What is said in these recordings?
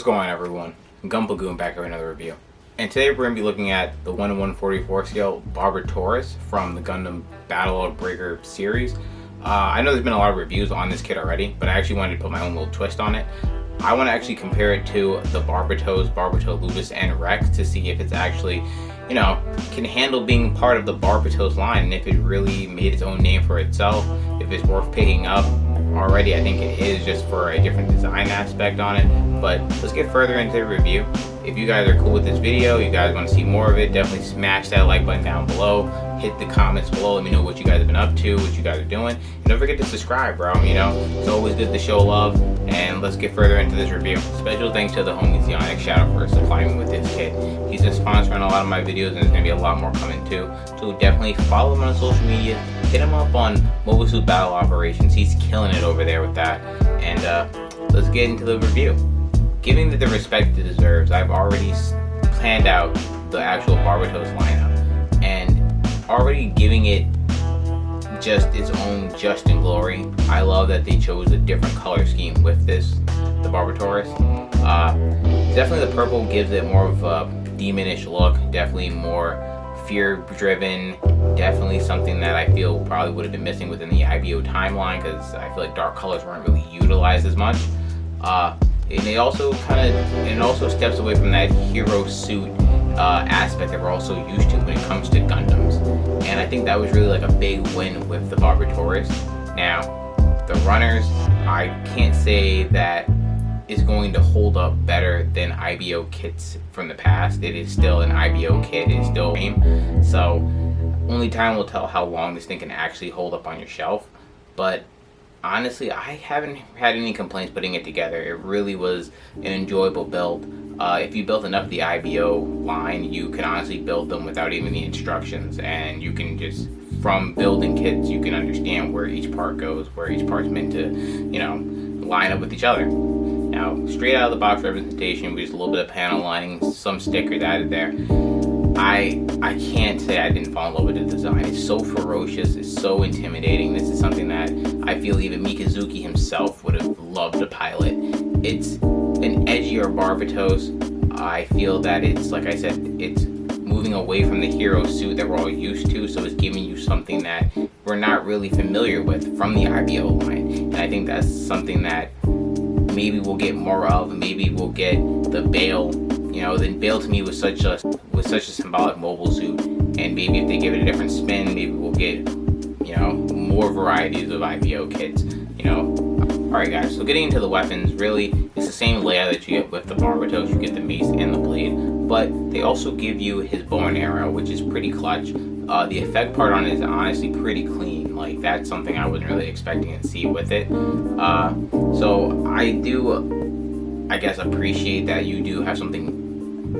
going on, everyone? Gunpla Goon back with another review. And today we're going to be looking at the 1 to 144 scale Barbataurus from the Gundam Barbataurus Breaker series. I know there's been a lot of reviews on this kit already, but I actually wanted to put my own little twist on it. I want to actually compare it to the Barbataurus, Lupus, and Rex to see if it's actually, can handle being part of the Barbataurus line, and if it really made its own name for itself, if it's worth picking up. Already I think it is, just for a different design aspect on it. But let's get further into the review. If you guys are cool with this video, you guys want to see more of it, definitely smash that like button down below, hit the comments below, let me know what you guys have been up to, what you guys are doing, and don't forget to subscribe, bro. It's always good to show love. And let's get further into this review. Special thanks to the homie Zionic, shout out for supplying me with this kit. He's been sponsoring a lot of my videos, and there's gonna be a lot more coming too. So definitely follow him on social media, hit him up on Mobile Suit Battle Operations. He's killing it over there with that. And let's get into the review. Giving it the respect it deserves, I've already planned out the actual Barbataurus lineup, and already giving it just its own just in glory. I love that they chose a different color scheme with this, the Barbataurus. Definitely the purple gives it more of a demonish look, definitely more fear driven, definitely something that I feel probably would have been missing within the IBO timeline, because I feel like dark colors weren't really utilized as much. And it also steps away from that hero suit aspect that we're also used to when it comes to Gundams. And I think that was really like a big win with the Barbataurus. Now, the runners, I can't say that it's going to hold up better than IBO kits from the past. It is still an IBO kit, it's still a game. So only time will tell how long this thing can actually hold up on your shelf. But honestly, I haven't had any complaints putting it together. It really was an enjoyable build. If you built enough of the IBO line, you can honestly build them without even the instructions, and you can just, from building kits, you can understand where each part goes, where each part's meant to, line up with each other. Now, straight out of the box representation with just a little bit of panel lining, some stickers added there. I can't say I didn't fall in love with the design. It's so ferocious, it's so intimidating. This is something that I feel even Mikazuki himself would have loved to pilot. It's an edgier Barbataurus. I feel that it's, like I said, it's moving away from the hero suit that we're all used to, so it's giving you something that we're not really familiar with from the IBO line. And I think that's something that maybe we'll get more of. Maybe we'll get the Bale. The Bale to me was such a symbolic mobile suit, and maybe if they give it a different spin, maybe we'll get more varieties of IBO kits. Alright guys, so getting into the weapons, really it's the same layout that you get with the Barbataurus. You get the mace and the blade, but they also give you his bow and arrow, which is pretty clutch. The effect part on it is honestly pretty clean. Like, that's something I wasn't really expecting to see with it. So I do, I guess, appreciate that you do have something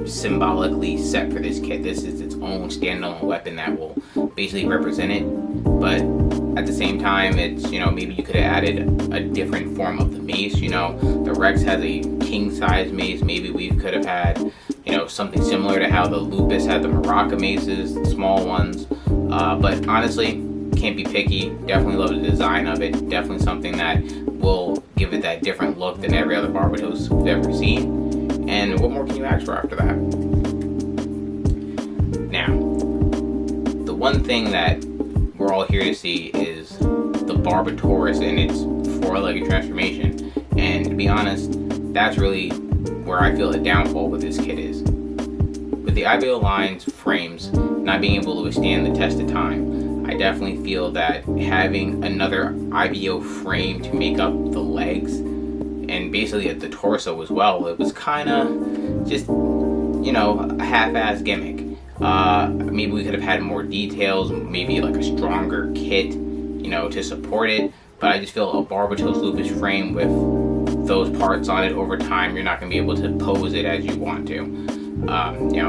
symbolically set for this kit. This is its own standalone weapon that will basically represent it. But at the same time, it's, maybe you could have added a different form of the mace. The Rex has a king-size mace. Maybe we could have had, something similar to how the Lupus had the Maraca maces, the small ones. But honestly, can't be picky. Definitely love the design of it. Definitely something that will give it that different look than every other Barbataurus we've ever seen. And what more can you ask for after that? Now, the one thing that we're all here to see is the Barbataurus and its four-legged transformation. And to be honest, that's really where I feel the downfall with this kit is. With the IBO line's frames not being able to withstand the test of time, I definitely feel that having another IBO frame to make up the legs, and basically at the torso as well, it was kind of just, a half-ass gimmick. Maybe we could have had more details, maybe like a stronger kit, to support it. But I just feel a Barbataurus Lupus frame with those parts on it over time, you're not going to be able to pose it as you want to.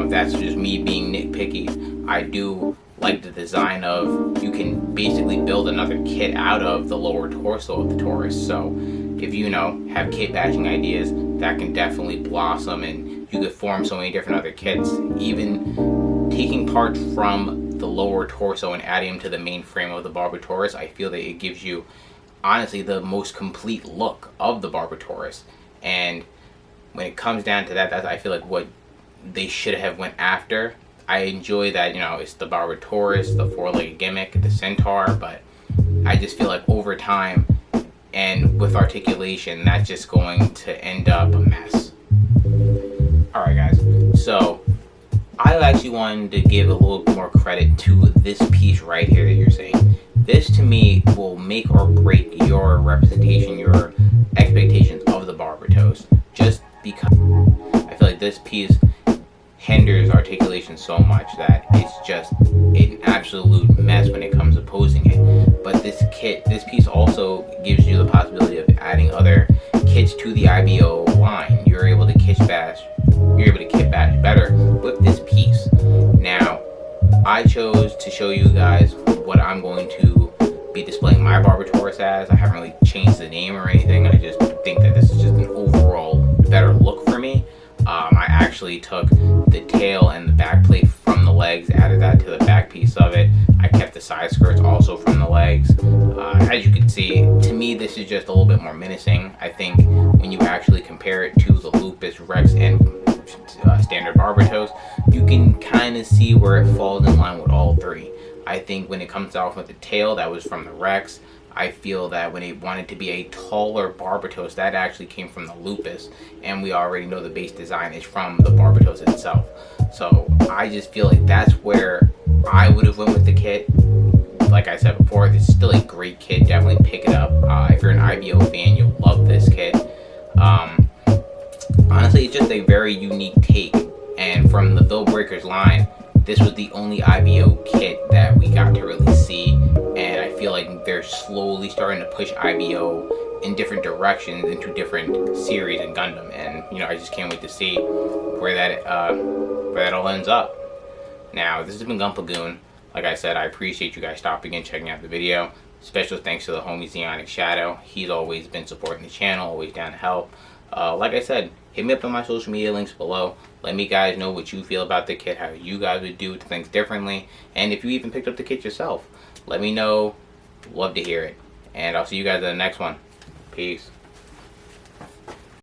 That's just me being nitpicky. I do like the design of, you can basically build another kit out of the lower torso of the Taurus. So if you have kit bashing ideas, that can definitely blossom, and you could form so many different other kits. Even taking parts from the lower torso and adding them to the main frame of the Barbataurus, I feel that it gives you honestly the most complete look of the Barbataurus. And when it comes down to that, that's, I feel like, what they should have went after. I enjoy that, you know, it's the Barbataurus, the four-legged gimmick, the centaur, but I just feel like over time and with articulation, that's just going to end up a mess. Alright guys, so I actually wanted to give a little more credit to this piece right here that you're seeing. This to me will make or break your representation, your expectations of the Barbataurus, just because I feel like this piece hinders articulation so much that it's just an absolute mess when it comes to posing it. But this piece also gives you the possibility of adding other kits to the IBO line. You're able to kit bash better with this piece. Now, I chose to show you guys what I'm going to be displaying my Barbataurus as. I haven't really changed the name or anything. I just think that this is just an overall better look for me. I actually took the tail and the back plate from the legs, added that to the back piece of it. I kept the side skirts also from the legs. As you can see, to me this is just a little bit more menacing. I think when you actually compare it to the Lupus, Rex, and standard Barbataurus, you can kind of see where it falls in line with all three. I think when it comes off with the tail, that was from the Rex. I feel that when it wanted to be a taller Barbataurus, that actually came from the Lupus, and we already know the base design is from the Barbataurus itself. So I just feel like that's where I would have went with the kit. Like I said before, this is still a great kit. Definitely pick it up. If you're an IBO fan, you'll love this kit. Honestly, it's just a very unique take, and from the Build Breakers line, this was the only IBO kit that we got to really see, and I feel like they're slowly starting to push IBO in different directions into different series in Gundam, and you know, I just can't wait to see where that all ends up. Now, this has been Gunpla Goon. Like I said, I appreciate you guys stopping and checking out the video. Special thanks to the homie Zeonic Shadow. He's always been supporting the channel, always down to help. Like I said, hit me up on my social media links below. Let me guys know what you feel about the kit, how you guys would do things differently, and if you even picked up the kit yourself, let me know. Love to hear it. And I'll see you guys in the next one. Peace.